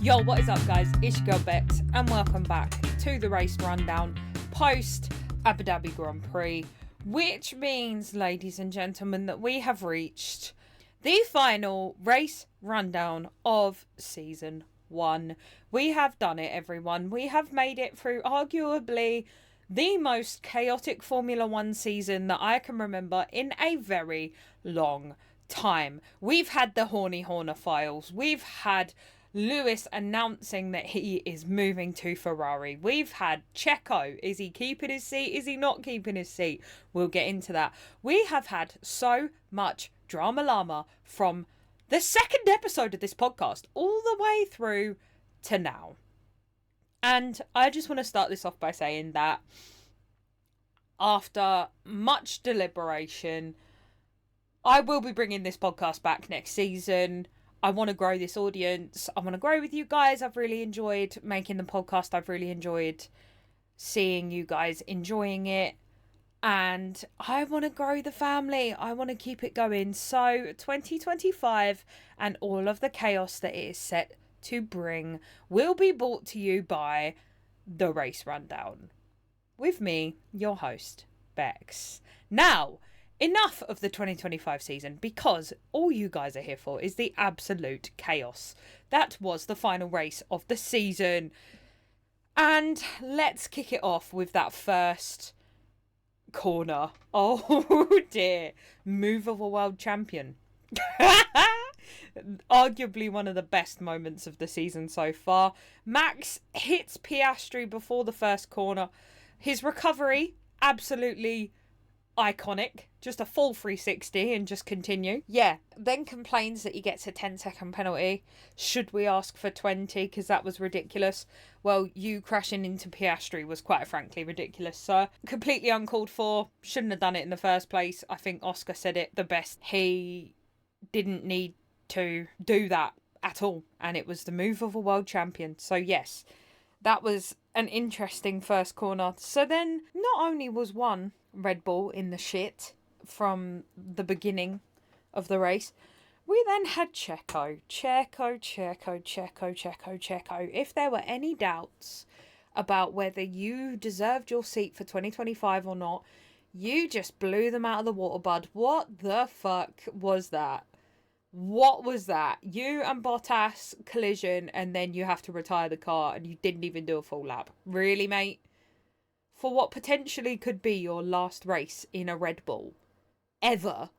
Yo, what is up guys? It's your girl Becks and welcome back to the race rundown post Abu Dhabi Grand Prix, which means, ladies and gentlemen, that we have reached the final race rundown of season 1. We have done it, everyone. We have made it through arguably the most chaotic Formula 1 season that I can remember in a very long time. We've had the Horny Horner files. We've had Lewis announcing that he is moving to Ferrari. We've had Checo. Is he keeping his seat? Is he not keeping his seat? We'll get into that. We have had so much drama llama from the second episode of this podcast all the way through to now. And I just want to start this off by saying that after much deliberation, I will be bringing this podcast back next season. I want to grow this audience. I want to grow with you guys. I've really enjoyed making the podcast. I've really enjoyed seeing you guys enjoying it. And I want to grow the family. I want to keep it going. So 2025 and all of the chaos that it is set to bring will be brought to you by the Race Rundown. With me, your host, Becks. Now, enough of the 2025 season, because all you guys are here for is the absolute chaos. That was the final race of the season. And let's kick it off with that first corner. Oh dear. Move of a world champion. Arguably one of the best moments of the season so far. Max hits Piastri before the first corner. His recovery, absolutely iconic. Just a full 360 and just continue. Yeah, then complains that he gets a 10-second penalty. Should we ask for 20? Because that was ridiculous. Well, you crashing into Piastri was quite frankly ridiculous, sir. Completely uncalled for. Shouldn't have done it in the first place. I think Oscar said it the best. He didn't need to do that at all. And it was the move of a world champion. So yes, that was an interesting first corner. So then, not only was one Red Bull in the shit from the beginning of the race, we then had Checo. If there were any doubts about whether you deserved your seat for 2025 or not, you just blew them out of the water, bud. What the fuck was that? What was that? You and Bottas collision and then you have to retire the car and you didn't even do a full lap. Really, mate? For what potentially could be your last race in a Red Bull ever.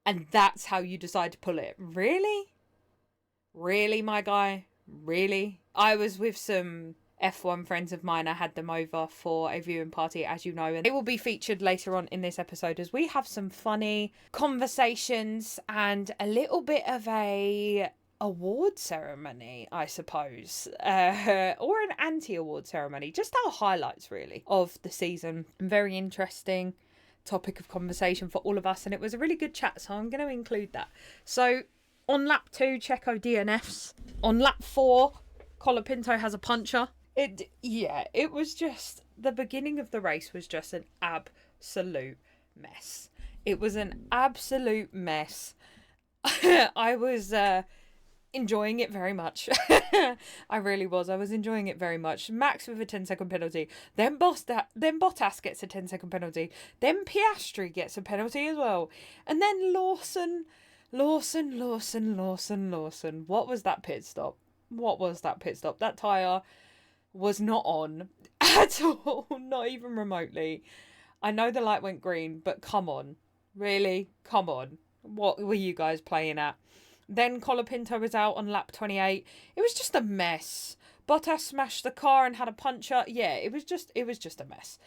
And that's how you decide to pull it. Really? Really, my guy? Really? I was with some F1 friends of mine. I had them over for a viewing party, as you know, and they will be featured later on in this episode as we have some funny conversations and a little bit of a award ceremony, I suppose, or an anti-award ceremony. Just our highlights, really, of the season. Very interesting topic of conversation for all of us, and it was a really good chat, so I'm going to include that. So on lap 2, Checo DNFs. On lap 4, Colapinto has a puncher. It was just, the beginning of the race was just an absolute mess. It was an absolute mess. I was enjoying it very much. I really was. I was enjoying it very much. Max with a 10-second penalty. Then Bottas gets a 10-second penalty. Then Piastri gets a penalty as well. And then Lawson. What was that pit stop? That tyre was not on at all. Not even remotely. I know the light went green, but come on. Really? Come on. What were you guys playing at? Then Colapinto was out on lap 28. It was just a mess. Bottas smashed the car and had a puncher. Yeah, it was just a mess.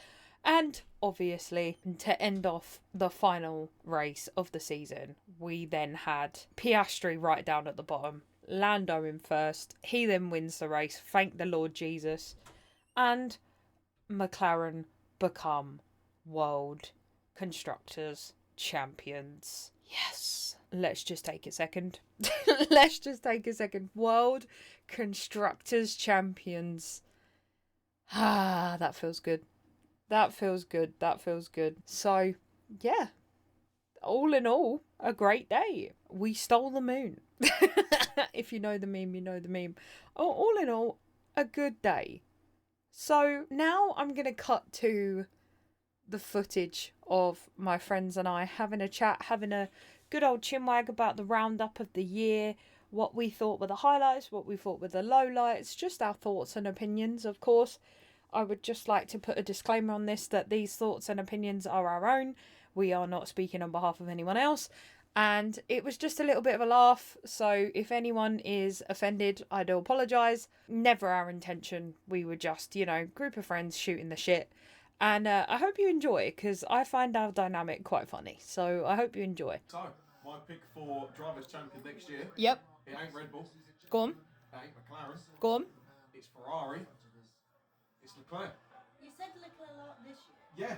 And obviously, to end off the final race of the season, we then had Piastri right down at the bottom. Lando in first. He then wins the race. Thank the Lord Jesus. And McLaren become World Constructors Champions. Yes. Let's just take a second. World Constructors Champions. That feels good. So, yeah. all in all, a great day. We stole the moon. If you know the meme, you know the meme. All in all, a good day. So now I'm going to cut to the footage of my friends and I having a chat, having a good old chinwag about the roundup of the year, what we thought were the highlights, what we thought were the lowlights, just our thoughts and opinions, of course. I would just like to put a disclaimer on this that these thoughts and opinions are our own. We are not speaking on behalf of anyone else. And it was just a little bit of a laugh. So if anyone is offended, I do apologise. Never our intention. We were just, group of friends shooting the shit. And I hope you enjoy, because I find our dynamic quite funny. So I hope you enjoy. So, my pick for Drivers' Champion next year. Yep. It ain't Red Bull. Go on. It ain't McLaren. Go on. It's Ferrari. It's Leclerc. You said Leclerc this year? Yeah.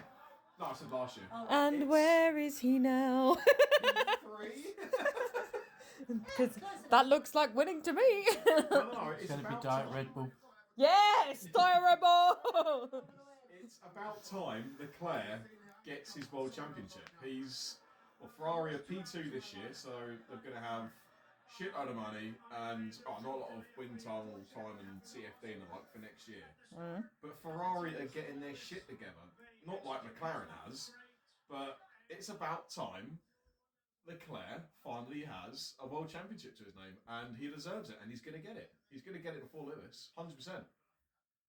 No, I said last year. Oh, And where is he now? 3. Because that looks like winning to me. No, it's going to be about Diet time. Red Bull. Yes, terrible. It's about time Leclerc gets his world championship. Ferrari are P2 this year, so they're going to have shit load of money and not a lot of wind tunnel time and CFD and the like for next year. But Ferrari are getting their shit together. Not like McLaren has, but it's about time Leclerc finally has a world championship to his name, and he deserves it, and he's going to get it. He's going to get it before Lewis, 100%.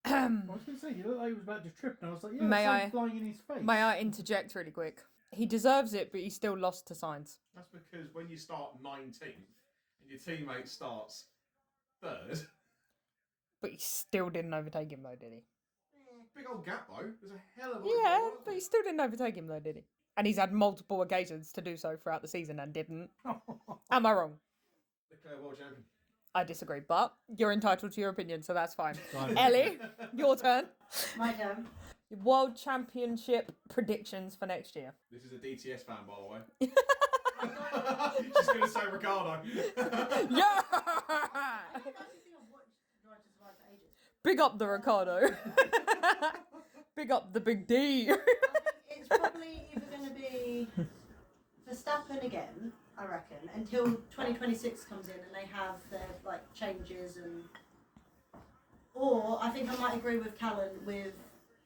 I was going to say, he looked like he was about to trip, and I was like, yeah, May I- flying in his face. May I interject really quick? He deserves it, but he still lost to Sainz. That's because when you start 19th and your teammate starts 3rd, But he still didn't overtake him though, did he? big old gap though. There's a hell of a lot Yeah, of but he still didn't overtake him though, did he? And he's had multiple occasions to do so throughout the season and didn't. Am I wrong? Leclerc world champion. I disagree, but you're entitled to your opinion, so that's fine. Fine. Ellie, your turn. My turn. World Championship predictions for next year. This is a DTS fan, by the way. Just going to say Ricardo. Yeah! I actually think I've watched Drive to Survive for ages. Big up the Ricardo. Big up the big D. I think it's probably either going to be Verstappen again, I reckon, until 2026 comes in and they have their changes and. Or I think I might agree with Callan with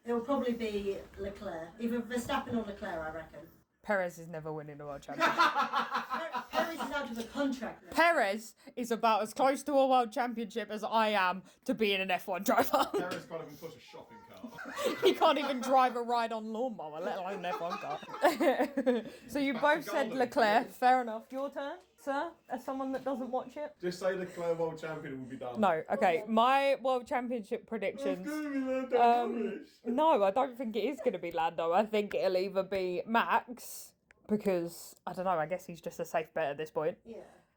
it will probably be Leclerc, either Verstappen or Leclerc, I reckon. Perez is never winning the World Championship. Perez is out of a contract now. Perez is about as close to a World Championship as I am to being an F1 driver. Paris can't even push a shopping cart. He can't even drive a ride-on lawnmower, let alone an F1 car. So you both said Leclerc. Fair enough. Your turn, sir, as someone that doesn't watch it. Just say Leclerc world champion will be done. No, okay. My World Championship predictions. No, I don't think it is going to be Lando. I think it'll either be Max, because, I don't know, I guess he's just a safe bet at this point. Yeah.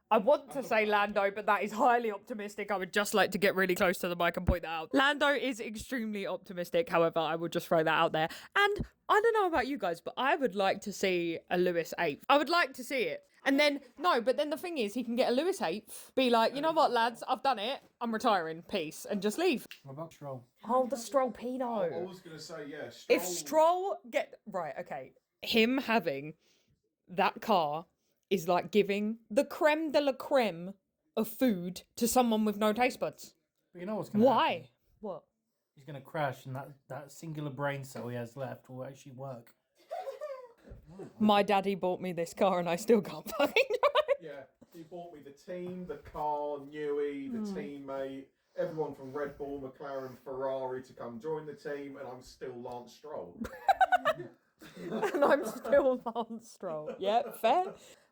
I want to say Lando, but that is highly optimistic. I would just like to get really close to the mic and point that out. Lando is extremely optimistic, however, I would just throw that out there. And I don't know about you guys, but I would like to see a Lewis 8th. I would like to see it. And then, no, but then the thing is, he can get a Lewis 8th, be like, you know what, lads, I've done it, I'm retiring, peace, and just leave. What about Stroll? Oh, the Stroll I Pino. was going to say, yeah. If Stroll right, okay, him having that car is like giving the creme de la creme of food to someone with no taste buds. But you know what's going to happen? Why? What? He's going to crash, and that singular brain cell he has left will actually work. My daddy bought me this car and I still can't fucking drive. Yeah, he bought me the team, the car, Newey, the teammate, everyone from Red Bull, McLaren, Ferrari to come join the team, and I'm still Lance Stroll. And I'm still Lance Stroll. Yeah, fair.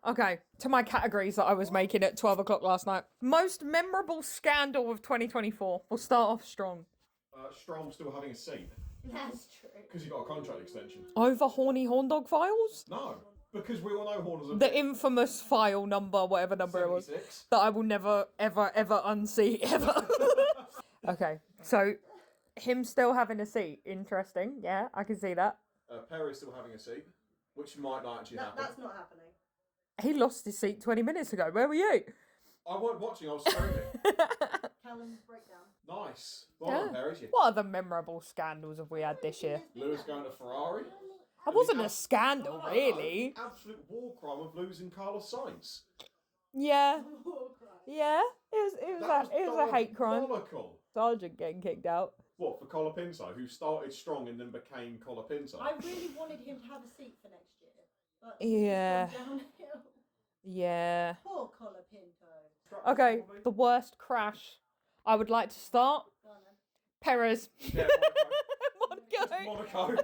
Okay, to my categories that I was making at 12 o'clock last night. Most memorable scandal of 2024. We'll start off strong. Stroll still having a seat That's true. because he got a contract extension. Over horny horn dog files? No, because we all know Horner's a The infamous file number, whatever number it was. 76. That I will never, ever, ever unsee, ever. Okay, so him still having a seat. Interesting. Yeah, I can see that. Perez still having a seat, which might not actually happen. That's not happening. He lost his seat 20 minutes ago. Where were you? I wasn't watching, I was streaming. Callum's breakdown. Nice. Well done, Perez. What other memorable scandals have we had this year? Lewis going to Ferrari. That wasn't a scandal, No, really. Absolute war crime of losing Carlos Sainz. Yeah, Oh, Christ. yeah. It was a hate crime. Diabolical. Sargent getting kicked out. What, for Colapinto, who started strong and then became Colapinto? I really wanted him to have a seat for next year, but Yeah. he's gone downhill. Yeah. Poor Colapinto. Okay, the worst crash. I would like to start. Go on then. Perez. Yeah, Monaco. Monaco.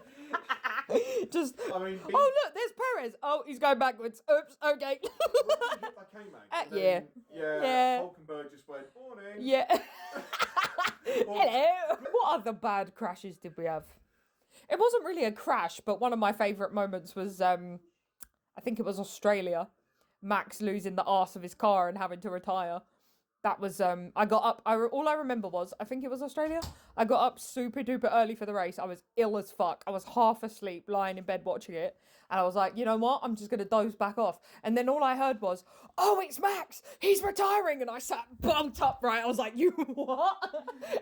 Just. I mean, Oh look, there's Perez. Oh, he's going backwards. Oops. Okay. when he hit that K-Mag, Yeah. Yeah. Hulkenberg just went, morning. Yeah. Hello. What other bad crashes did we have? It wasn't really a crash, but one of my favourite moments was I think it was Australia. Max losing the arse of his car and having to retire. That was I got up. All I remember was I think it was Australia. I got up super duper early for the race. I was ill as fuck. I was half asleep, lying in bed watching it, and I was like, you know what? I'm just gonna doze back off. And then all I heard was, "Oh, it's Max. He's retiring." And I sat bolt upright. I was like, "You what?"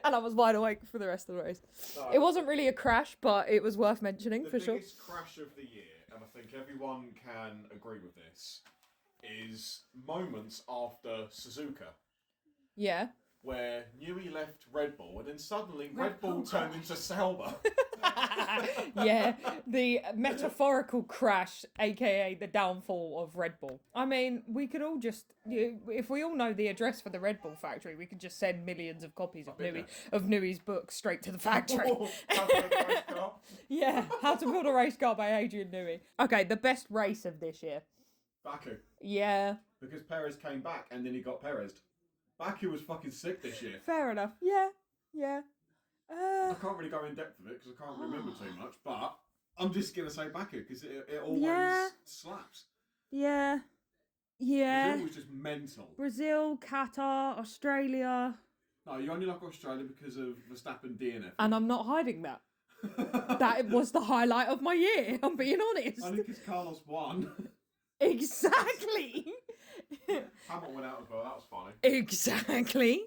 And I was wide awake for the rest of the race. No, It wasn't really a crash, but it was worth mentioning for sure. The biggest crash of the year, and I think everyone can agree with this, is moments after Suzuka, Yeah. where Newey left Red Bull and then suddenly Red Bull turned into Sauber. Yeah, the metaphorical crash, aka the downfall of Red Bull. I mean, we could all just, if we all know the address for the Red Bull factory, we could just send millions of copies of Newey's book straight to the factory. How to build a race car. Yeah, How to Build a Race Car by Adrian Newey. Okay, the best race of this year. Baku. Yeah, Because Perez came back and then he got Perez'd. Baku was fucking sick this year. fair enough. Yeah. I can't really go in depth of it because I can't remember too much, but I'm just going to say Baku because it always slaps. Yeah. Brazil was just mental. Brazil, Qatar, Australia. No, you only like Australia because of Verstappen DNF. And I'm not hiding that. That was the highlight of my year, I'm being honest. Only because Carlos won. Exactly. Hamilton went out as well, that was funny. Exactly.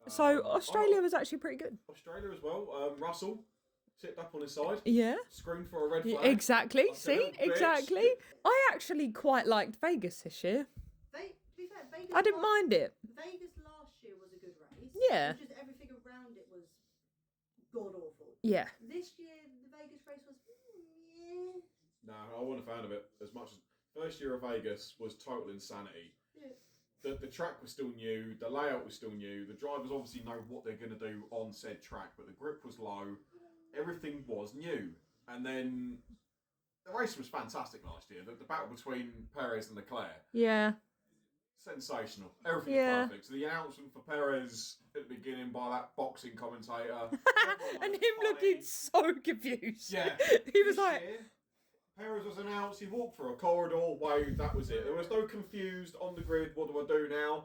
So Australia was actually pretty good. Australia as well. Russell tipped up on his side. Yeah. Screamed for a red flag. Exactly. Like a See? little bitch. Exactly. I actually quite liked Vegas this year. To be fair, Vegas I didn't mind it. Vegas last year was a good race. Yeah. It's just everything around it was god awful. Yeah. This year, the Vegas race was yeah. No, I wasn't a fan of it as much as first year of Vegas was total insanity. Yeah. The track was still new, the layout was still new, the drivers obviously know what they're going to do on said track, but the grip was low, everything was new. And then the race was fantastic last year. The battle between Perez and Leclerc, Yeah. sensational. Everything Yeah. was perfect. So the announcement for Perez at the beginning by that boxing commentator. And him looking so confused. Yeah. He was This like, year, Perez was announced, he walked through a corridor, waved, that was it. There was no confused on the grid, what do I do now?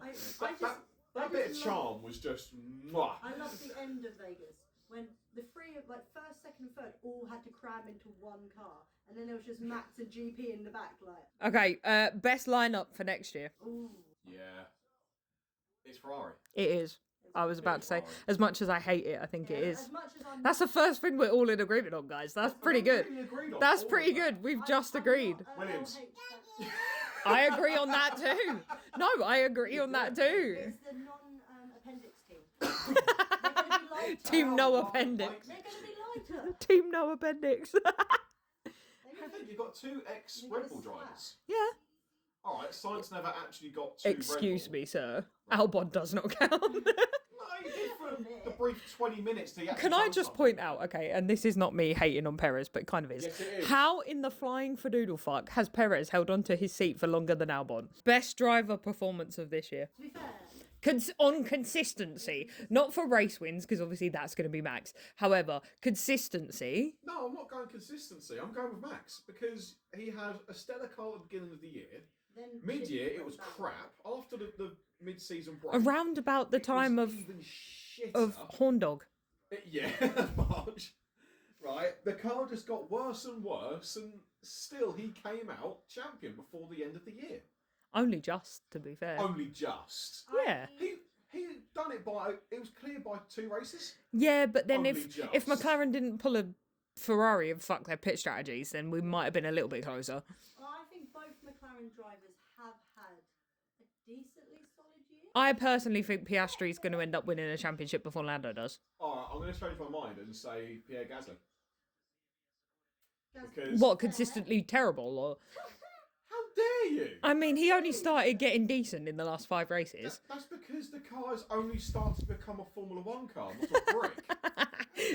That bit of charm was just mwah. I love the end of Vegas when the three, like first, second, and third, all had to cram into one car, and then there was just Max and GP in the back, like. okay, best lineup for next year. Ooh. Yeah. It's Ferrari. It is. I was about to say, Ferrari. as much as I hate it, I think it As is. much as I'm That's the first thing we're all in agreement on, guys. That's pretty good. Really agreed on That's all pretty of that. good. We've just agreed. Williams. I agree on that too. No, I agree on that too. It's the non-appendix team. They're going to be lighter. Team no Martin appendix. They're going to be lighter. Team no appendix. I think you've got two ex-Red Bull drivers. Yeah. Alright, Science never actually got two Excuse Red Bull. me, sir. Albon does not count. No, you did for the brief 20 minutes to Can I just point out, okay, and this is not me hating on Perez, but it kind of is. Yes, it is. How in the flying fadoodle has Perez held onto his seat for longer than Albon? Best driver performance of this year. To be fair, On consistency, not for race wins, because obviously that's going to be Max. However, consistency. No, I'm not going consistency. I'm going with Max because he had a stellar car at the beginning of the year. then Mid-year, shit it was went bad. crap. After the mid-season break, Around about the it time was of even shitter. Horn Dog. Yeah, March. Right, the car just got worse and worse, and still he came out champion before the end of the year. Only just, to be fair. Only just. Yeah. He done it by. It was clear by 2 races. Yeah, but then Only if just. McLaren didn't pull a Ferrari had fucked their pit strategies, then we might have been a little bit closer. Well, I think both McLaren drivers have had a decently solid year. I personally think Piastri's going to end up winning a championship before Lando does. Alright, I'm going to change my mind and say Pierre Gasly. Gasly. Because... What, consistently terrible? Or How dare you? I mean, he only started getting decent in the last 5 races. That's because the car's only started to become a Formula 1 car, not a brick.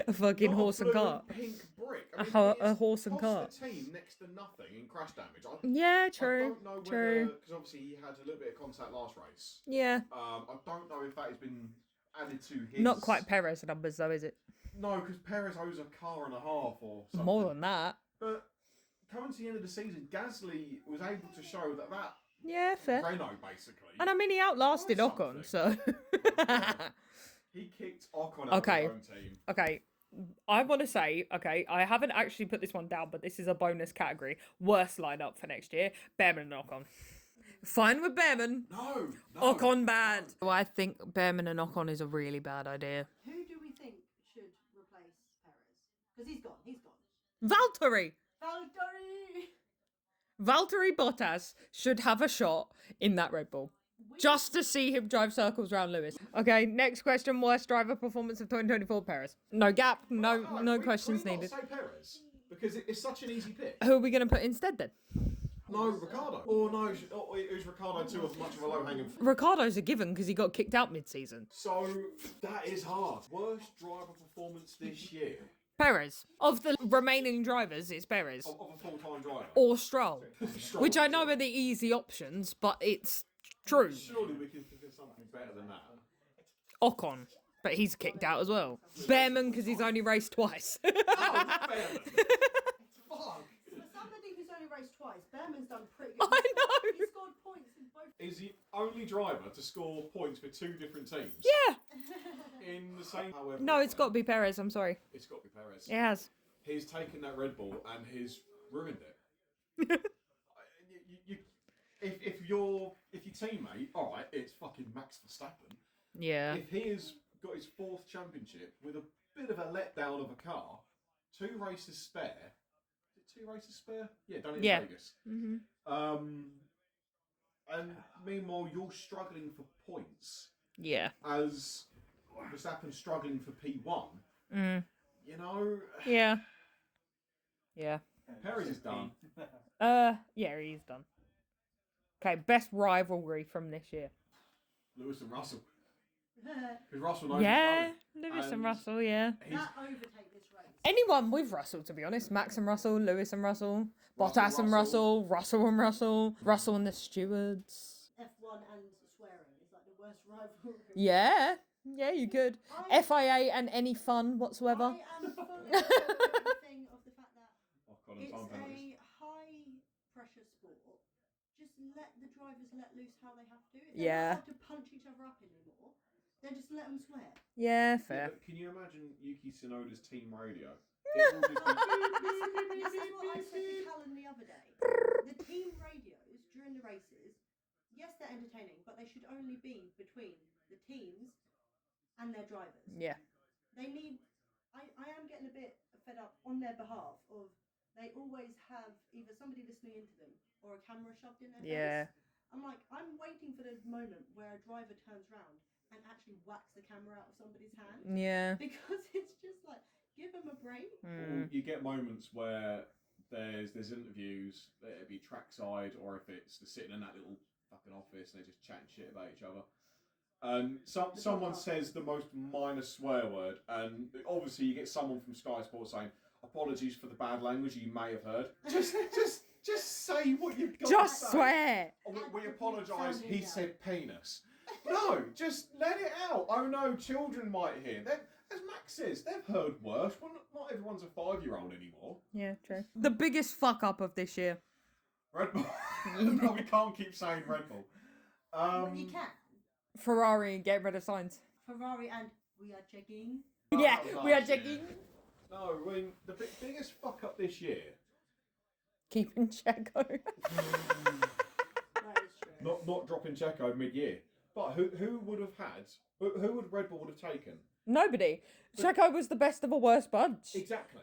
A fucking Not horse a and blue cart. pink brick. A it's horse and cost cart. the team next to nothing in crash damage. Yeah, I true. don't know True. because obviously he had a little bit of contact last race. Yeah. I don't know if that has been added to his... Not quite Perez numbers, though, is it? No, because Perez owes a car and a half or something. More than that. But coming to the end of the season, Gasly was able to show that Yeah, fair. Renault, basically... And I mean, he outlasted Try Ocon, so... He kicked Ocon out Okay. of his own team. Okay, I want to say, okay, I haven't actually put this one down, but this is a bonus category. Worst lineup for next year, Behrman and Ocon. Fine with Behrman. No! Ocon bad. Well, I think Behrman and Ocon is a really bad idea. Who do we think should replace Perez? Because he's gone. Valtteri! Valtteri! Valtteri Bottas should have a shot in that Red Bull. Just to see him drive circles around Lewis. Okay, next question. Worst driver performance of 2024, Perez. No gap, no questions Can we needed. not say Perez? Because it's such an easy pick. Who are we going to put instead then? No, Ricardo. Or no, is Ricardo too much of a low-hanging fruit? Ricardo's a given because he got kicked out mid-season. So, that is hard. Worst driver performance this year Perez. Of the remaining drivers, it's Perez. of a full-time driver. Or Stroll. Stroll. Which I know are the easy options, but it's true. Surely we can think of something better than that. Ocon. But he's kicked out as well. Behrman because he's only raced twice. Oh, Behrman. Fuck. For somebody who's only raced twice, Behrman's done pretty good. I know. He scored points in both. Is the only driver to score points for 2 different teams. Yeah. In the same... However, No, it's got to be Perez, I'm sorry. It's got to be Perez. It has. He's taken that Red Bull and he's ruined it. If your teammate, all right, it's fucking Max Verstappen. Yeah. If he has got his 4th championship with a bit of a letdown of a car, 2 races spare. Is it 2 races spare? Yeah, done it in Vegas. Mm-hmm. And meanwhile, you're struggling for points Yeah. as Verstappen's struggling for P1. Mm. You know, Yeah. Yeah. Perez is done. Yeah, he's done. Okay, best rivalry from this year. Lewis and Russell. Because Russell knows Yeah, he's Lewis and And- Russell, yeah. That overtake this race. Anyone with Russell, to be honest. Max and Russell, Lewis and Russell, Bottas and Russell. Russell and Russell, Russell and the stewards. F1 and swearing is like the worst rivalry. Yeah, yeah, you could. I- FIA and any fun whatsoever. I am fully everything of the fact that Ocon and it's time penalties. a high pressure sport. Just let the drivers let loose how they have to. If Yeah. they're not allowed to punch each other up anymore, then just let them swear. Yeah, Yeah, fair. but can you imagine Yuki Tsunoda's team radio? It will just be This is what I said to Callan the other day. The team radios during the races, yes, they're entertaining, but they should only be between the teams and their drivers. Yeah. They need. I am getting a bit fed up on their behalf of they always have either somebody listening into them or a camera shoved in their Yeah. face. I'm like, I'm waiting for the moment where a driver turns round and actually whacks the camera out of somebody's hand. Yeah. Because it's just like, give them a break. Mm. You get moments where there's interviews, it'd be trackside, or if it's they're sitting in that little fucking office and they're just chatting shit about each other. And someone says the most minor swear word, and obviously you get someone from Sky Sports saying, "Apologies for the bad language you may have heard." Just say what you've got to Just say. swear. We apologise, he said penis. No, just let it out. Oh no, children might hear. As Max says, they've heard worse. Well, not everyone's a 5-year-old anymore. Yeah, true. The biggest fuck up of this year. Red Bull. No, we can't keep saying Red Bull. But you can. Ferrari and get rid of signs. Ferrari and we are checking. Yeah, that was we are last year. checking. No, I mean, the biggest fuck up this year, Keeping Checo. That is true. not dropping Checo mid-year, but who would have had, who would Red Bull would have taken? Nobody. Checo was the best of a worst bunch. Exactly.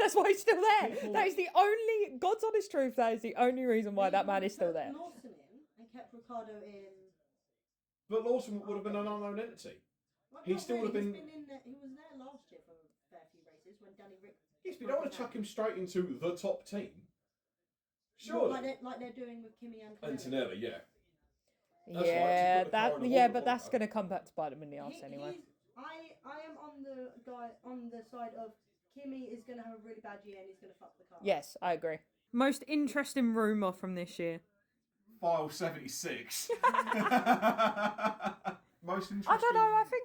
That's why he's still there. People- That is the only, God's honest truth, that is the only reason why that man is still there. Lawson in and kept Ricardo in. But Lawson would have been an unknown entity. Well, He not still really. would have been- He's been in there. He was there last year for a fair few races when Danny Rick. Yes, but you don't want to chuck him straight into the top team. Sure. Surely. Like they're doing with Kimi and Canelli. Antonelli, yeah. That's Yeah, right, just put the car in the but water that's holder. going to come back to bite him in the arse anyway. I am on the side of Kimi is going to have a really bad year and he's going to fuck the car. Yes, I agree. Most interesting rumour from this year. File 76. Most interesting. I don't know. I think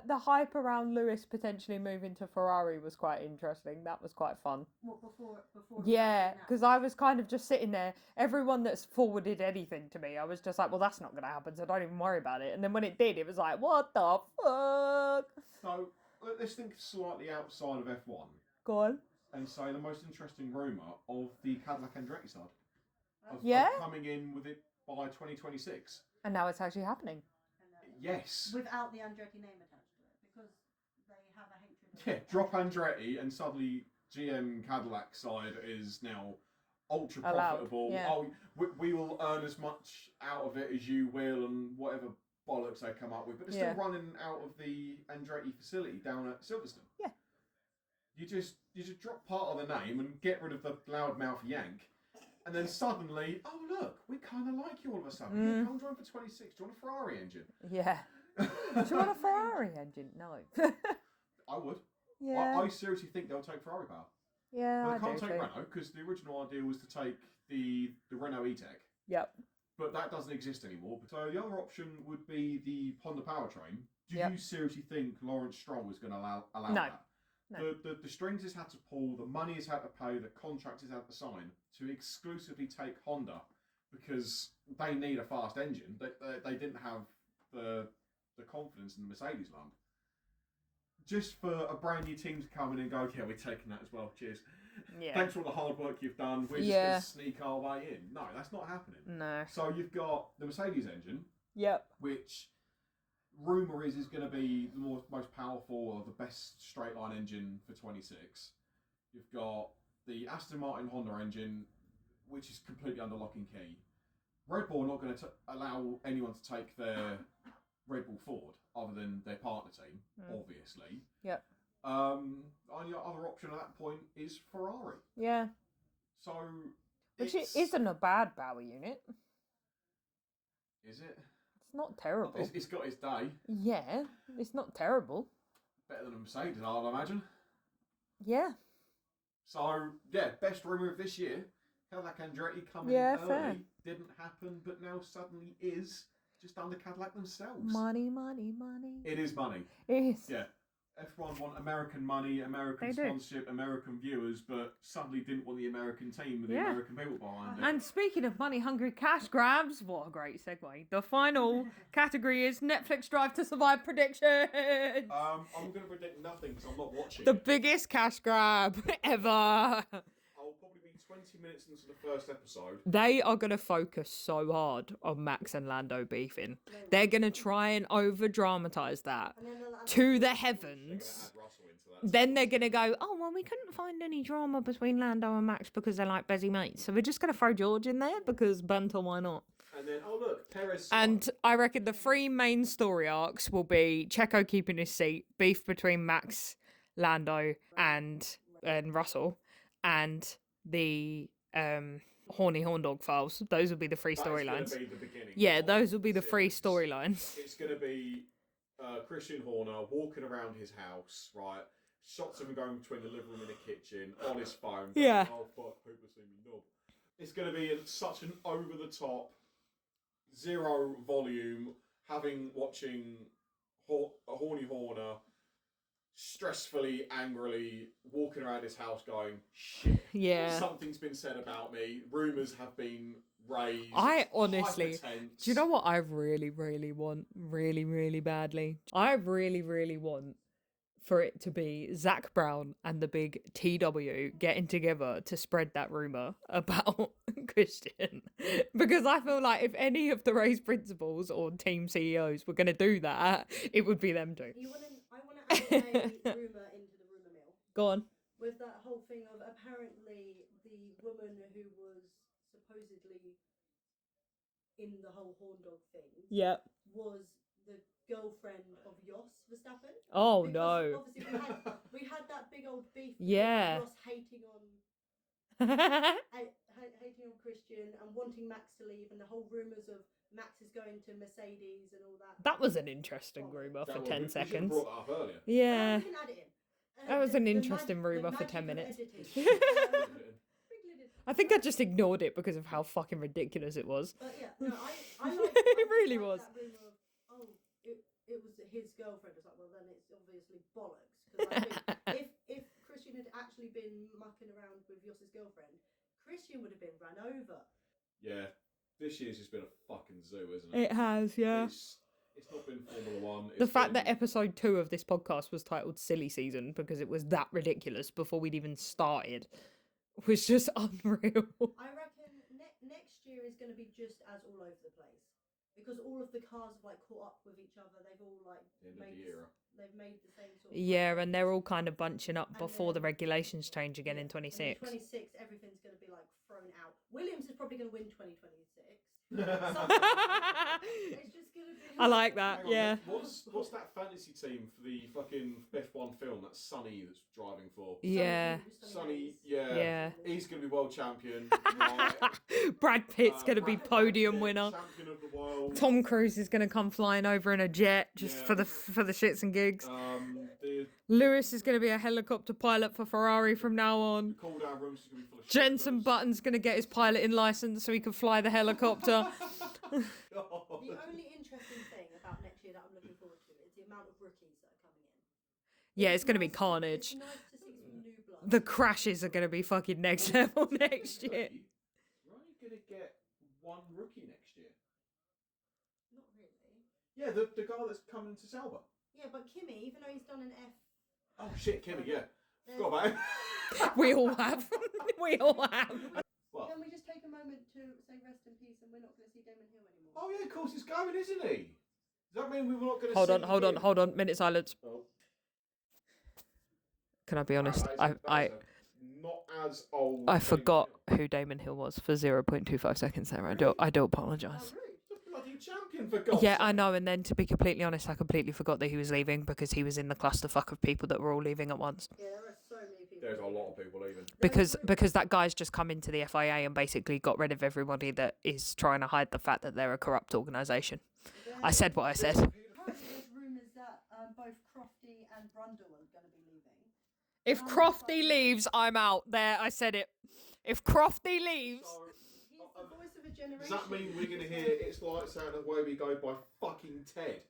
the hype around Lewis potentially moving to Ferrari was quite interesting. That was quite fun. What before? Yeah, because I was kind of just sitting there. Everyone that's forwarded anything to me, I was just like, well, that's not going to happen, so don't even worry about it. And then when it did, it was like, what the fuck? So let's think slightly outside of F1 Go on. and say the most interesting rumour of the Cadillac Andretti side. Of Yeah? coming in with it by 2026. And now it's actually happening. Yes. Without the Andretti name attached to it because they have a hatred. Yeah, drop Andretti and suddenly GM Cadillac side is now ultra Allowed, profitable. yeah. Oh, we will earn as much out of it as you will and whatever bollocks they come up with. But they're still Yeah. running out of the Andretti facility down at Silverstone. Yeah. You just drop part of the name and get rid of the loudmouth yank. And then suddenly, oh look, we kind of like you all of a sudden. Yeah, come join for 26. Do you want a Ferrari engine? Yeah. Do you want a Ferrari engine? No. I would. Yeah. I seriously think they'll take Ferrari power. Yeah, But I they can't do take too. Renault because the original idea was to take the Renault E-Tech. Yep. But that doesn't exist anymore. So the other option would be the Honda powertrain. Do Yep. you seriously think Lawrence Stroll is going to allow No. that? No. The strings he's had to pull, the money he's had to pay, the contracts he's had to sign to exclusively take Honda because they need a fast engine. They didn't have the confidence in the Mercedes land. Just for a brand new team to come in and go, yeah, we're taking that as well. Cheers. Yeah. Thanks for all the hard work you've done. We're just Yeah. going to sneak our way in. No, that's not happening. No. So you've got the Mercedes engine, Yep. which rumour is going to be the most powerful or the best straight line engine for 26. You've got the Aston Martin Honda engine, which is completely under lock and key. Red Bull are not going to allow anyone to take their Red Bull forward other than their partner team, obviously. Yep. Only other option at that point is Ferrari. Yeah. So, Which it's- isn't a bad Bauer unit. Is it? It's not terrible. It's got its day. Yeah. It's not terrible. Better than a Mercedes, I'd imagine. Yeah. So, yeah, best rumour of this year. Cadillac Andretti coming Yeah, in early. fair. Didn't happen, but now suddenly is just under Cadillac themselves. Money, money, money. It is money. It is. Yeah. F1 want American money, American They do. sponsorship, American viewers, but suddenly didn't want the American team with the Yeah. American people behind it. And speaking of money hungry cash grabs, what a great segue. The final category is Netflix Drive to Survive predictions. I'm going to predict nothing because I'm not watching The it. biggest cash grab ever. I'll probably be 20 minutes into the first episode. They are going to focus so hard on Max and Lando beefing. They're going to try and over dramatize that And then they'll add to the They're heavens. going to add Russell into that. Then they're going to go, oh, well, we couldn't find any drama between Lando and Max because they're like busy mates. So we're just going to throw George in there because banter, why not? And then, oh look, Perez. And I reckon the three main story arcs will be Checo keeping his seat, beef between Max, Lando, and Russell, and the horny horn dog files. Those will be the three That is gonna storylines. be the beginning Yeah, of those will be the three series. storylines. It's going to be Christian Horner walking around his house, right? Shots of him going between the living room and the kitchen on his phone. Going, Yeah. oh fuck, people see me knob. It's going to be such an over the top, zero volume, watching a horny Horner stressfully, angrily walking around his house going, shit. Yeah. Something's been said about me. Rumours have been raised. I honestly, hyper-tense. do you know what I really, really want? Really, really badly? I really, really want for it to be Zach Brown and the big TW getting together to spread that rumour about Christian. Because I feel like if any of the race principals or team CEOs were going to do that, it would be them two. I want to add a rumour into the rumour mill. Go on. with that whole thing of apparently the woman who was supposedly in the whole horn dog thing Yep. was the girlfriend of Jos Verstappen. Oh Because no. obviously we had that big old beef Yeah. with Jos hating on Christian and wanting Max to leave, and the whole rumours of Max is going to Mercedes and all that. That was an interesting rumour for 10 we seconds. should have brought that up earlier. Yeah. We can add it in. That was an interesting rumour for 10 minutes. I think I just ignored it because of how fucking ridiculous it was. But yeah, no, I like It really was. That rumour of, it was his girlfriend. It's like, well, then it's obviously bollocks. Because I think if Christian had actually been mucking around with Jos's girlfriend, Christian would have been run over. Yeah, this year's just been a fucking zoo, isn't it? It has, yeah. It's not been Formula One. The fact that episode 2 of this podcast was titled Silly Season because it was that ridiculous before we'd even started was just unreal. I reckon next year is going to be just as all over the place. Because all of the cars have like caught up with each other. They've all like they've made the same sort of and they're all kind of bunching up before the regulations change again in 26. In 26, everything's going to be like thrown out. Williams is probably going to win 2026. It's just going to be. I like that. Yeah. What's that fantasy team for the fucking F1 film? That's Sonny that's driving for. Yeah. Sonny, yeah. He's going to be world champion. Right. Brad Pitt's going to be podium winner. Champion of the world. Tom Cruise is going to come flying over in a jet just for the shits and gigs. Lewis is going to be a helicopter pilot for Ferrari from now on. The cool down rooms is going to be full of Jensen Button's going to get his piloting license so he can fly the helicopter. The only interesting thing about next year that I'm looking forward to is the amount of rookies that are coming in. Yeah, it's going to be carnage. It's nice to see some new blood. The crashes are going to be fucking next level next year. We're only going to get one rookie next year. Not really. Yeah, the guy that's coming to Sauber. Yeah, but Kimi, even though he's done an F. Oh shit, Kimi, yeah. Forgot about him. We all have. We all have. Well, Can we just take a moment to say rest in peace and we're not going to see Damon Hill anymore? oh yeah, of course he's going, isn't he? Does that mean we're not going to Hold see on. Minute silence. Oh. Can I be honest? That is not as old. I forgot who Damon Hill was for 0.25 seconds there. I do apologise. Oh, rude. The bloody champion, for God's Yeah, sake. I know. And then to be completely honest, I completely forgot that he was leaving because he was in the clusterfuck of people that were all leaving at once. Yeah, there are so many people. There's a lot of people leaving. Because that guy's just come into the FIA and basically got rid of everybody that is trying to hide the fact that they're a corrupt organisation. I said what I said. Apparently there's rumours that both Crofty and Brundle are going to be leaving. If Crofty leaves, I'm out. There, I said it. If Crofty leaves... He's the voice of a generation. Does that mean we're going to hear It's Lights Out and Away We Go by fucking Ted?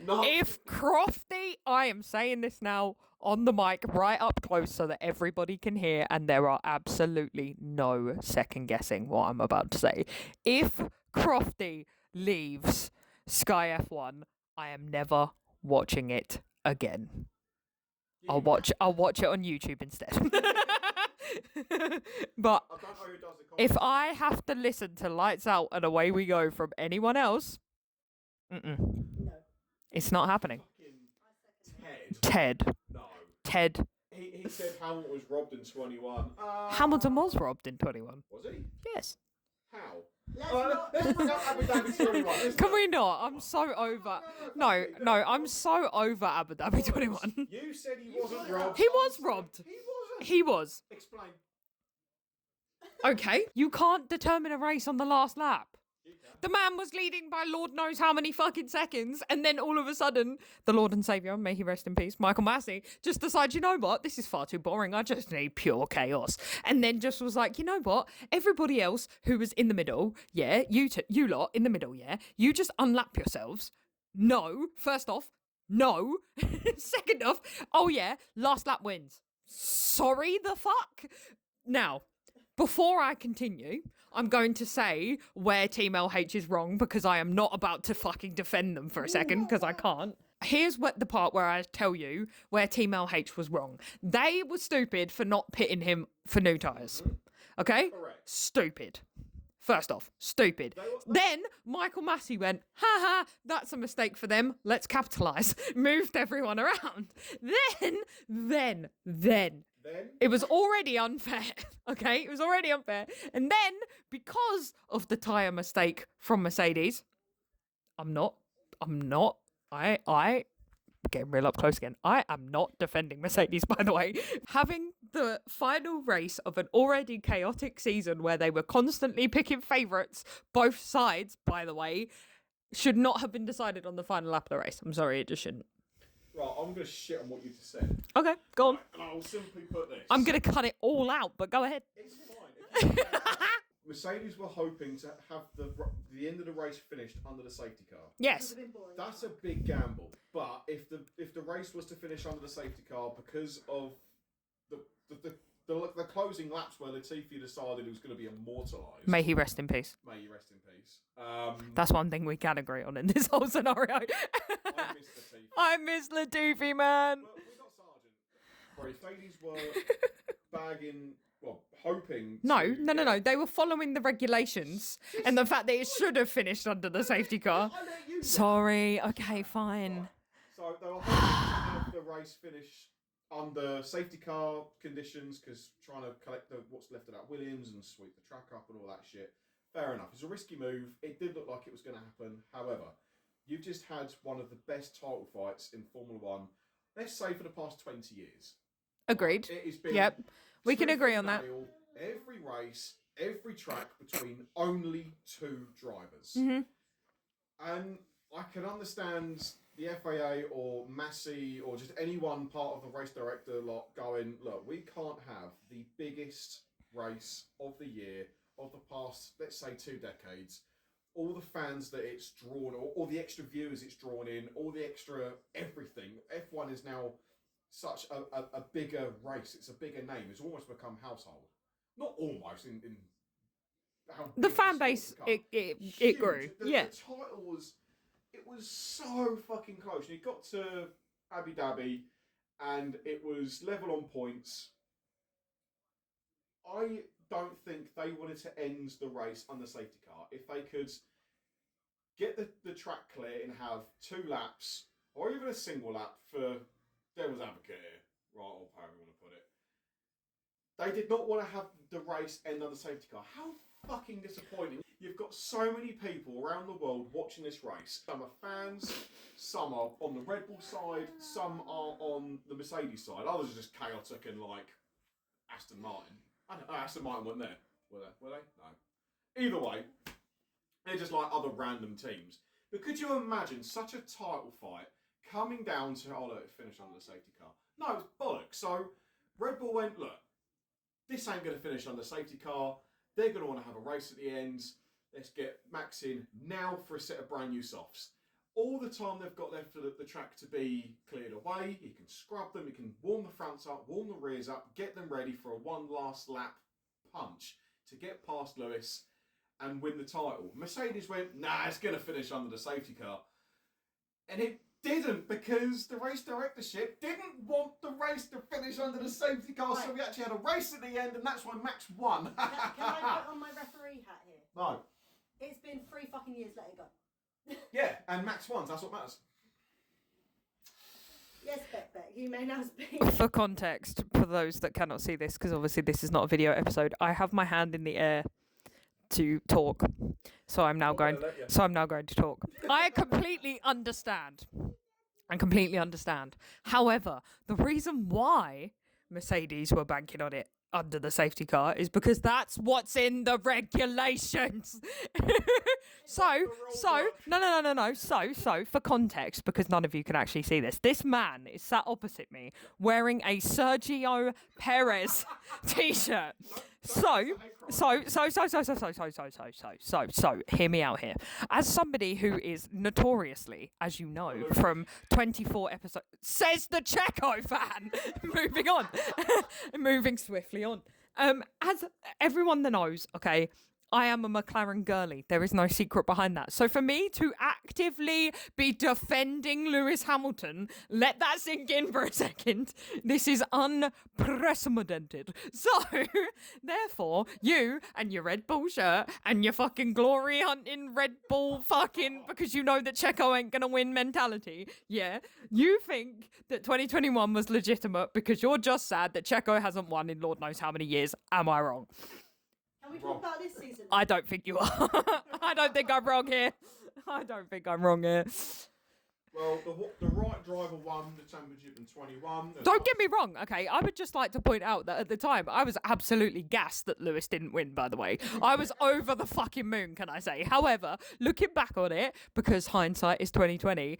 No. If Crofty... I am saying this now on the mic right up close so that everybody can hear and there are absolutely no second guessing what I'm about to say. If Crofty leaves Sky F1, I am never watching it again. I'll watch it on YouTube instead. But I don't know who does the if I have to listen to Lights Out and Away We Go from anyone else, No. it's not happening. fucking Ted. Ted. No. Ted. He said Hamilton was robbed in 21. Hamilton was robbed in 21. Was he? Yes. How? Let's Let's bring up Abu Dhabi 21. Can we not? I'm so over. No, I'm so over Abu Dhabi 21. You said he wasn't robbed. He was robbed. He wasn't. He was. Explain. Okay. You can't determine a race on the last lap. You can. The man was leading by Lord knows how many fucking seconds, and then all of a sudden, the Lord and Saviour, may he rest in peace, Michael Massey, just decides, you know what, this is far too boring, I just need pure chaos. And then just was like, you know what, everybody else who was in the middle, yeah, you lot in the middle, yeah, you just unlap yourselves. No, first off, no. Second off, oh yeah, last lap wins. Sorry the fuck? Now, before I continue, I'm going to say where Team LH is wrong because I am not about to fucking defend them for a second because I can't. Here's what the part where I tell you where Team LH was wrong. They were stupid for not pitting him for new tyres. Okay? Correct. Stupid. First off, stupid. Then Michael Massey went, ha, that's a mistake for them. Let's capitalise. Moved everyone around. Then Then It was already unfair, okay? It was already unfair. And then, because of the tyre mistake from Mercedes, I getting real up close again. I am not defending Mercedes, by the way. Having the final race of an already chaotic season where they were constantly picking favourites, both sides, by the way, should not have been decided on the final lap of the race. I'm sorry, it just shouldn't. right, I'm going to shit on what you just said. Okay, go on. And I'll simply put this. I'm going to cut it all out, but go ahead. It's fine. If you think about it, Mercedes were hoping to have the end of the race finished under the safety car. Yes. That's a big gamble. But if the race was to finish under the safety car because of the closing laps where Latifi decided he was going to be immortalised. May he rest in peace. May you rest in peace. That's one thing we can agree on in this whole scenario. I miss Latifi. I miss Latifi, man. Well, we got Sargent. Mercedes were bagging. Well, hoping. No. They were following the regulations and the fact that it should have finished under the safety car. I let you Sorry. Okay, fine. So they were hoping to have the race finish under safety car conditions because trying to collect what's left of that Williams and sweep the track up and all that shit. Fair enough. It's a risky move. It did look like it was going to happen. However, you've just had one of the best title fights in Formula One, let's say for the past 20 years. Agreed. It has been Yep. We can tooth agree and on that. nail, every race, every track between only two drivers. Mm-hmm. And I can understand the FAA or Massey or just anyone part of the race director lot going, look, we can't have the biggest race of the year of the past, let's say 2 decades. All the fans that it's drawn, or all the extra viewers it's drawn in, all the extra everything. F1 is now such a bigger race. It's a bigger name. It's almost become household. Not almost in how The big fan sport base, has become. it Huge. grew. The Yeah. title was so fucking close. You got to Abu Dhabi and it was level on points. I don't think they wanted to end the race on the safety car. If they could get the track clear and have 2 laps or even a single lap for devil's advocate here, right, or however you want to put it. They did not want to have the race end on the safety car. How fucking disappointing. You've got so many people around the world watching this race. Some are fans, some are on the Red Bull side, some are on the Mercedes side. Others are just chaotic and like Aston Martin. I don't know, Aston Martin weren't there. Were they? No. Either way, they're just like other random teams. But could you imagine such a title fight coming down to, oh look, it finished under the safety car? No, it's bollocks. So Red Bull went, look, this ain't going to finish under the safety car. They're going to want to have a race at the end. Let's get Max in now for a set of brand new softs. All the time they've got left for the track to be cleared away. He can scrub them, he can warm the fronts up, warm the rears up, get them ready for a one last lap punch to get past Lewis and win the title. Mercedes went, nah, it's going to finish under the safety car. And it didn't, because the race directorship didn't want the race to finish under the safety car, right. So we actually had a race at the end, and that's why Max won. Can I put on my referee hat here? No. It's been 3 fucking years, let it go. Yeah, and Max won, that's what matters. Yes, Beck, you may now speak. For context, for those that cannot see this, because obviously this is not a video episode, I have my hand in the air to talk. So I'm now going to talk. I completely understand. However, the reason why Mercedes were banking on it under the safety car is because that's what's in the regulations. So for context, because none of you can actually see this man is sat opposite me wearing a Sergio Perez t-shirt. So, hear me out here. As somebody who is notoriously, as you know, from 24 episodes, says the Checo fan. Moving on, moving swiftly on. As everyone that knows, okay, I am a McLaren girly. There is no secret behind that. So for me to actively be defending Lewis Hamilton, let that sink in for a second. This is unprecedented. So, therefore, you and your Red Bull shirt and your fucking glory hunting Red Bull fucking because you know that Checo ain't gonna win mentality, yeah, you think that 2021 was legitimate because you're just sad that Checo hasn't won in Lord knows how many years. Am I wrong? Can we talk about this season? I don't think you are. I don't think I'm wrong here. I don't think I'm wrong here. Well, the right driver won the championship in 21. Don't get me wrong, okay? I would just like to point out that at the time, I was absolutely gassed that Lewis didn't win, by the way. I was over the fucking moon, can I say? However, looking back on it, because hindsight is 2020,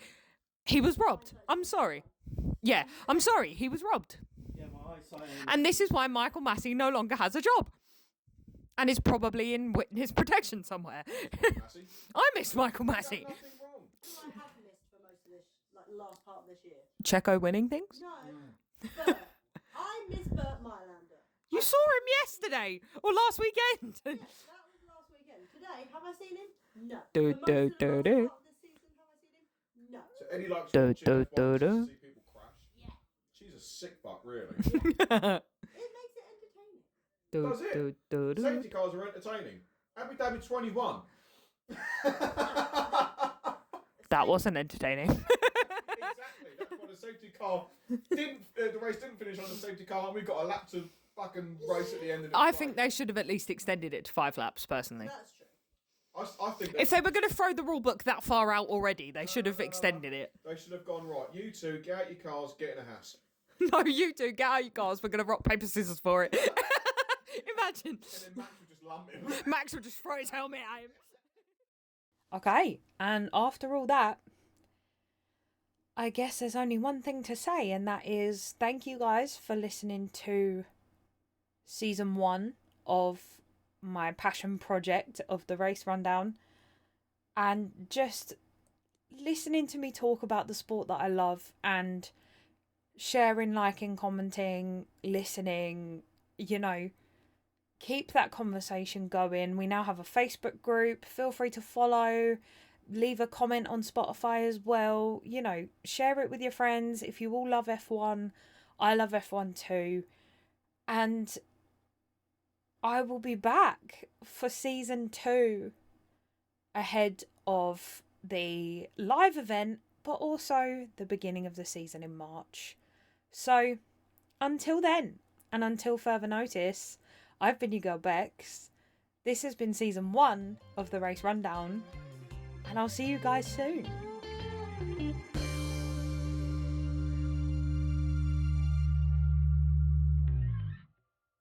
he was robbed. I'm sorry. Yeah, I'm sorry. He was robbed. Yeah, my eyesight. And this is why Michael Massey no longer has a job. And is probably in witness protection somewhere. Massey. I miss Michael Massey. Nothing wrong. I have missed for most of this, like last part of this year. Checo winning things? No, Bert. I miss Bert Mylander. You saw him yesterday or last weekend. Yes, that was last weekend. Today, have I seen him? No. Do, For most do, of the do, last do. part of this season, have I seen him? No. So Eddie likes Do, watching do, F1 do, just to do. see people crash. Yeah. She's a sick fuck, really. It makes it entertaining. Does it? Safety cars are entertaining. Abu Dhabi 21. That wasn't entertaining. Exactly. That's why the safety car didn't. The race didn't finish on the safety car, and we got a lap to fucking race at the end of the I race. think they should have at least extended it to 5 laps, personally. That's true. I think If they were going to throw the rule book that far out already, they should have extended it. they should have gone right. You two, get out your cars, get in a house. No, you two, get out your cars. We're going to rock, paper, scissors for it. Imagine. And then Max would just lump him. Max would just throw his helmet at him. Okay, and after all that, I guess there's only one thing to say, and that is thank you guys for listening to season 1 of my passion project of the race rundown, and just listening to me talk about the sport that I love and sharing, liking, commenting, listening, you know, keep that conversation going. We now have a Facebook group. Feel free to follow, leave a comment on Spotify as well. You know, share it with your friends. If you all love F1, I love F1 too. And I will be back for season 2 ahead of the live event, but also the beginning of the season in March. So until then, and until further notice, I've been your girl Becks. This has been season 1 of the Race Rundown, and I'll see you guys soon.